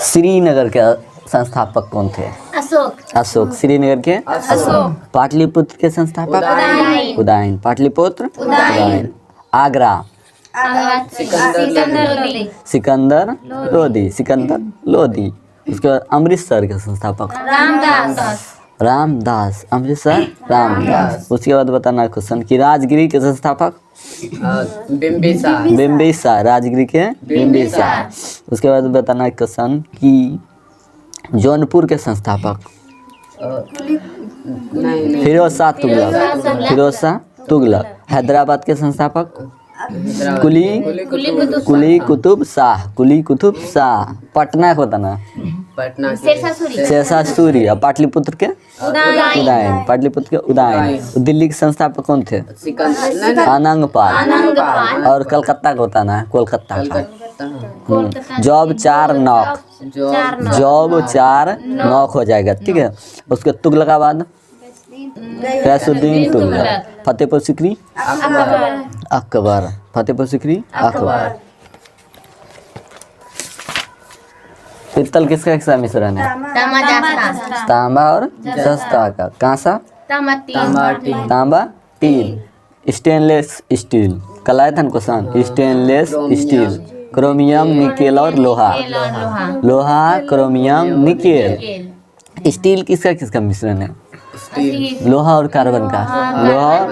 श्रीनगर के संस्थापक कौन थे? अशोक। श्रीनगर के अशोक। पाटलिपुत्र के संस्थापक उदयन। पाटलिपुत्र उदयन। आगरा सिकंदर लोदी। उसके बाद अमृतसर के संस्थापक रामदास। अमृतसर रामदास। उसके बाद बताना क्वेश्चन कि राजगिरी के संस्थापक बिम्बिसार। राजगिरी के बिम्बिसार। उसके बाद बताना क्वेश्चन कि जौनपुर के संस्थापक फिरोज शाह तुगलक। हैदराबाद के संस्थापक कुली कुतुब शाह। पटना को बताना शेरशाह सूरी। और पाटलिपुत्र के उदयन। दिल्ली के संस्थापक कौन थे? अनंग पाल। और कलकत्ता को बताना है कोलकाता का। जॉब 4 नॉक हो जाएगा, ठीक है। उसके तुगलकाबाद गैसुद्दीन तुगलक। फतेहपुर सीकरी अकबर। फतेहपुर सीकरी अकबर। पित्तल किसका किसका मिश्रण है? तांबा और जस्ता का। कांसा तांबा टीन। Stainless steel. कलायतन question stainless steel. Chromium nickel और लोहा क्रोमियम निकेल। स्टील किसका किसका मिश्रण है? लोहा और कार्बन का। लोहा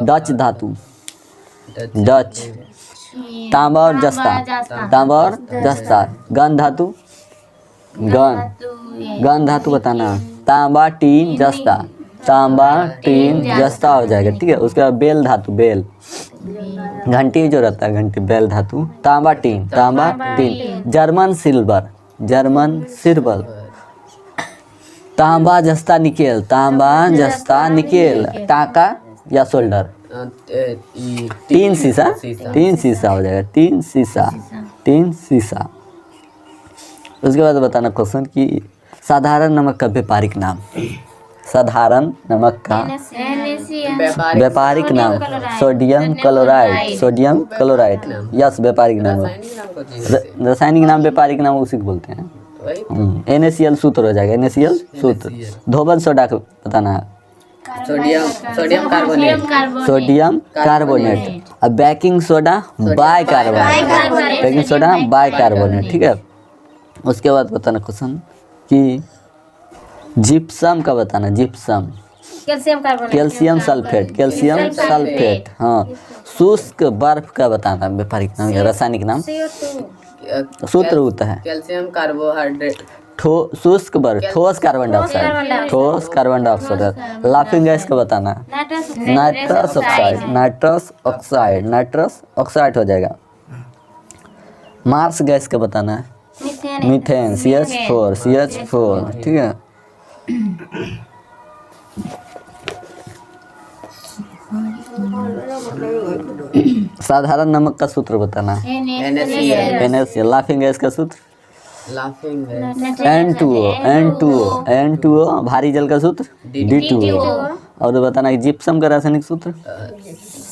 डच धातु डच। तांबा और जस्ता। गन धातु गन धातु बताना। तांबा टीन जस्ता हो जाएगा, ठीक है। उसके बाद बेल धातु बेल। घंटी जो रहता है घंटी बेल धातु। तांबा टीन। German silver. तांबा जस्ता निकेल। टाका या शोल्डर। तीन शीशा हो जाएगा। तीन शीशा। उसके बाद बताना क्वेश्चन कि साधारण नमक का व्यापारिक नाम। साधारण नमक का व्यापारिक नाम सोडियम क्लोराइड। यस, व्यापारिक नाम। रासायनिक नाम व्यापारिक नाम उसी को बोलते हैं। NaCl सूत्र हो जाएगा। NaCl सूत्र। धोबन सोडा को बताना है सोडियम कार्बोनेट। अब बेकिंग सोडा बाइकार्बोनेट, ठीक है। उसके बाद बताना क्वेश्चन कि जिप्सम का बताना। Gypsum calcium sulphate. हाँ। शुष्क बर्फ का बताना व्यापारिक नाम या रासायनिक नाम। सूत्र होता है कैल्शियम कार्बोहाइड्रेट। शुष्क बर्फ ठोस कार्बन डाइऑक्साइड। लाफिंग गैस का बताना नाइट्रस ऑक्साइड हो जाएगा। मार्स गैस का बताना है मीथेन CH4, ठीक है। साधारण नमक का सूत्र बताना NaCl। लाफिंग गैस का सूत्र N2O। भारी जल का सूत्र D2O। और बताना कि जिप्सम का रासायनिक सूत्र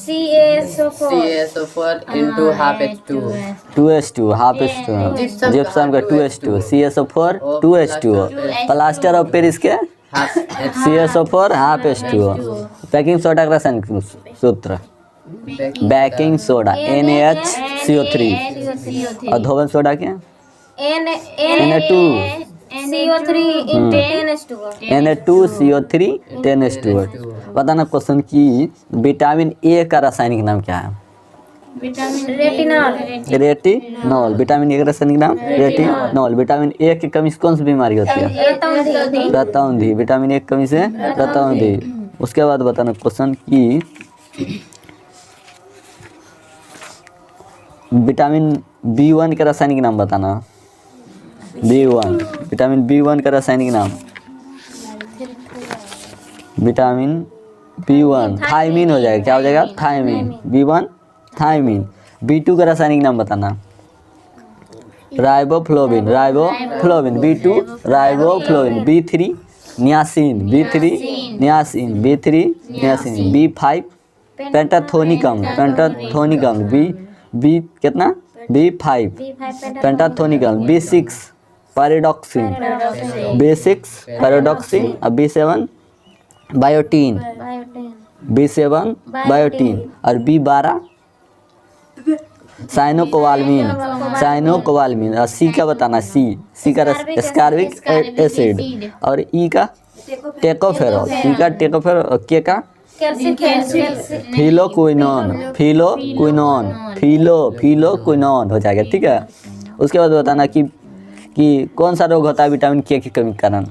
CaSO4 into half H2O। 2H2 half H2O। Gypsum का 2H2 CaSO4 2H2O। Plaster of Paris के CaSO4 half H2O। Baking soda का रासायनिक सूत्र बेकिंग सोडा NaHCO3। और धोबन सोडा क्या Na2CO3 10H2O। बताना क्वेश्चन कि विटामिन ए का रासायनिक नाम क्या है? रेटिनॉल। विटामिन ए का रासायनिक नाम रेटिनॉल। विटामिन ए की कमी से कौन सी बीमारी होती है? रतौंधी। विटामिन ए की कमी से रतौंधी। उसके बाद बताना क्वेश्चन कि विटामिन B1 का रासायनिक नाम बताना। विटामिन B1 का रासायनिक नाम विटामिन B1 थायमीन हो जाएगा। क्या हो जाएगा? थायमीन। B1 thymine. B2 का रासायनिक नाम बताना riboflavin. B2 riboflavin. B3 niacin. B5 पेंटाथोनिकम। B कितना? B5 पेंटाथोनिकम। B6 pyridoxine, B6 pyridoxine और B7 बायोटीन, B7 बायोटीन और B12 साइनोकोबाल्मिन, साइनोकोबाल्मिन और C का बताना, C का एस्कार्बिक एसिड और E का टेकोफेरॉल, E का टेकोफेरॉल और K का फिलोक्विनोन, फिलोक्विनोन हो जाएगा। ठीक है, उसके बाद बताना कि कौन सा रोग होता है विटामिन के की कमी के कारण?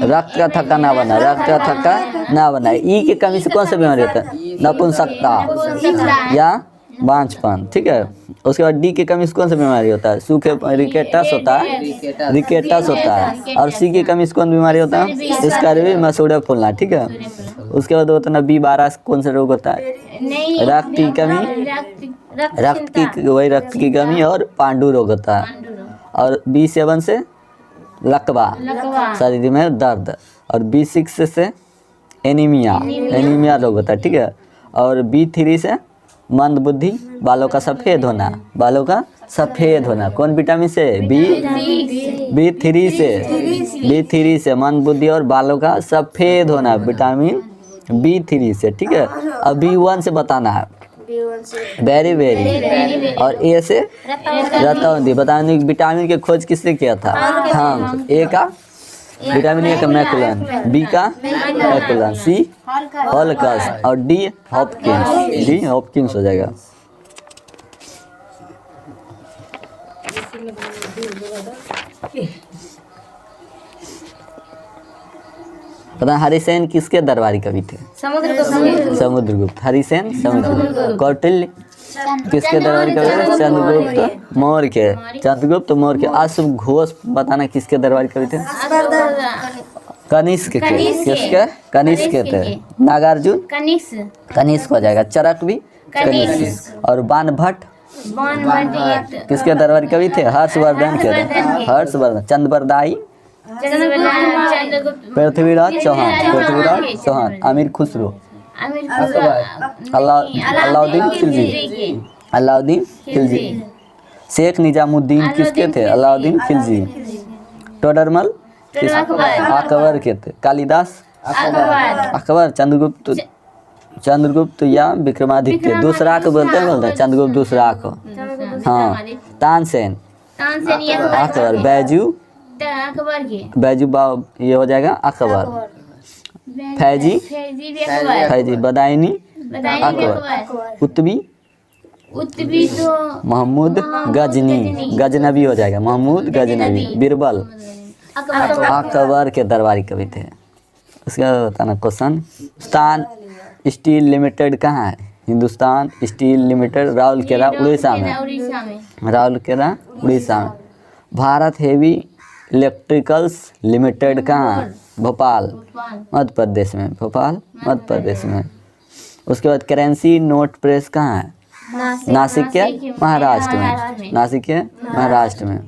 रक्त का थक्का ना बना, रक्त का थक्का ना बना। ई की कमी से कौन सा बीमारी होता है? नपुंसकता या बांझपन। ठीक है, उसके बाद डी की कमी से कौन सा बीमारी होता है? सूखे रिकेटस होता है, रिकेटस होता है। और सी की कमी से कौन बीमारी होता है? स्कार्बी मसूड़े फूलना। ठीक है, उसके बाद होता है B12 से कौन सा रोग होता है? रक्त की कमी, रक्त की कमी और पांडु रोग होता है। और B7 से लकवा, शरीर में दर्द। और B6 से एनीमिया रोग होता है। ठीक है, और B3 से मंद बुद्धि, बालों का सफ़ेद होना, बालों का सफ़ेद होना। कौन विटामिन से? B3 से मंद बुद्धि और बालों का सफ़ेद होना, विटामिन B3 से। ठीक है, अब B1 से बताना है, वेरी। और ए से रतौंधी। बताना विटामिन की खोज किसने किया था? हाँ, ए का विटामिन ए का मैकुलन, बी का मैकुलन, सी हॉलकस और डी हॉपकिंस हो जाएगा। पता हरिसेन किसके दरबारी कवि थे? समुद्रगुप्त। हरिसेन समुद्रगुप्त। कौटिल्य किसके दरबारी कवि थे? चंद्रगुप्त मौर्य के। चंद्रगुप्त मौर्य के। अशुभ घोष बताना किसके दरबारी कवि थे? कनिष्क के। किसके? कनिष्क के थे। नागार्जुन कनिष्क हो जाएगा। चरक भी कनिष्क। और बाणभट्ट किसके दरबारी कवि थे? हर्षवर्धन के। हर्षवर्धन। चंद्रबरदाई पृथ्वीराज चौहान। अमीर खुसरो, अलाउद्दीन खिलजी। शेख निजामुद्दीन किसके थे? अलाउद्दीन खिलजी। टोडरमल अकबर के थे। कालिदास अकबर। चंद्रगुप्त या विक्रमादित्य, दूसरा को बोलते हैं, चंद्रगुप्त दूसरा को। हाँ, तानसेन अकबर। बैजू ये हो जाएगा अकबर। फैजी बदायूनी अकबर। उत्तबी तो महमूद गजनवी हो जाएगा। महमूद गजनवी। बीरबल अकबर के दरबारी कवि थे। उसका बताना क्वेश्चन। हिंदुस्तान स्टील लिमिटेड कहाँ है? हिंदुस्तान स्टील लिमिटेड राउरकेला उड़ीसा में। राउरकेला उड़ीसा में। भारत हेवी इलेक्ट्रिकल्स लिमिटेड कहाँ? भोपाल मध्य प्रदेश में। भोपाल मध्य प्रदेश में। उसके बाद करेंसी नोट प्रेस कहाँ है? नासिक के महाराष्ट्र में। नासिक के महाराष्ट्र में।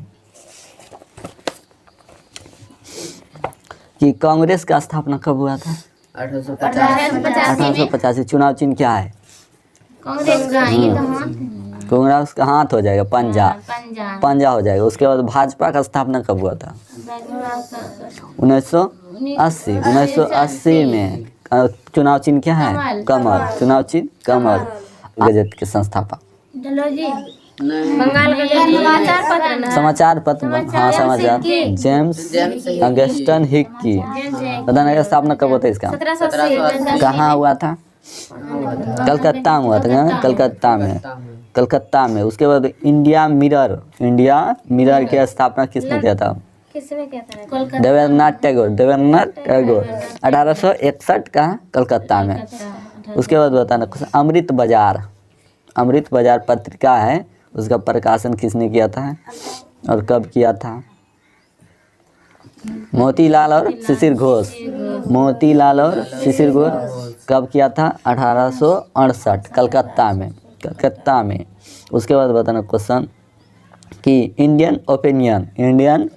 कि कांग्रेस का स्थापना कब हुआ था? 1885। चुनाव चिन्ह क्या है? कांग्रेस का हाथ हो जाएगा, पंजा हो जाएगा। उसके बाद भाजपा का स्थापना कब हुआ था? 1980 में। चुनाव चिन्ह क्या है? कमल। चुनाव चिन्ह कमल। गजट के संस्थापक समाचार पत्र। हाँ, समाचार जेम्स अगस्टन हिक्की। बताना का स्थापना कब होता है इसका? कहाँ हुआ था? कलकत्ता में हुआ था। कलकत्ता में। उसके बाद इंडिया मिरर की स्थापना किसने किया था? देवेंद्रनाथ टैगोर। 1861 का कलकत्ता में। उसके बाद बताना अमृत बाजार पत्रिका है, उसका प्रकाशन किसने किया था और कब किया था? मोतीलाल और शिशिर घोष। कब किया था? 1868 कलकत्ता में। उसके बाद बताना क्वेश्चन कि इंडियन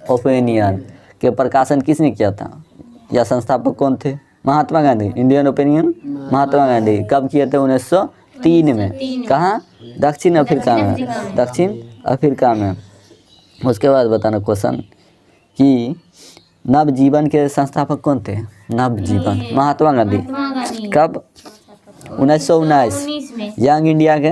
ओपिनियन के प्रकाशन किसने किया था या संस्थापक कौन थे? महात्मा गांधी। Indian opinion Mahatma Gandhi. कब किए थे? 1903 में। कहाँ? दक्षिण अफ्रीका में। उसके बाद बताना क्वेश्चन कि नवजीवन के संस्थापक कौन थे? नवजीवन महात्मा गांधी। कब? 1919 में यंग इंडिया के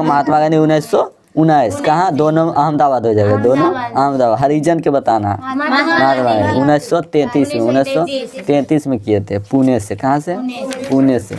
महात्मा गांधी 1919 कहाँ? दोनों अहमदाबाद हो जाएगा, दोनों अहमदाबाद। हरिजन के बताना महात्मा गांधी 1933 में किए थे पुणे से। कहाँ से? पुणे से।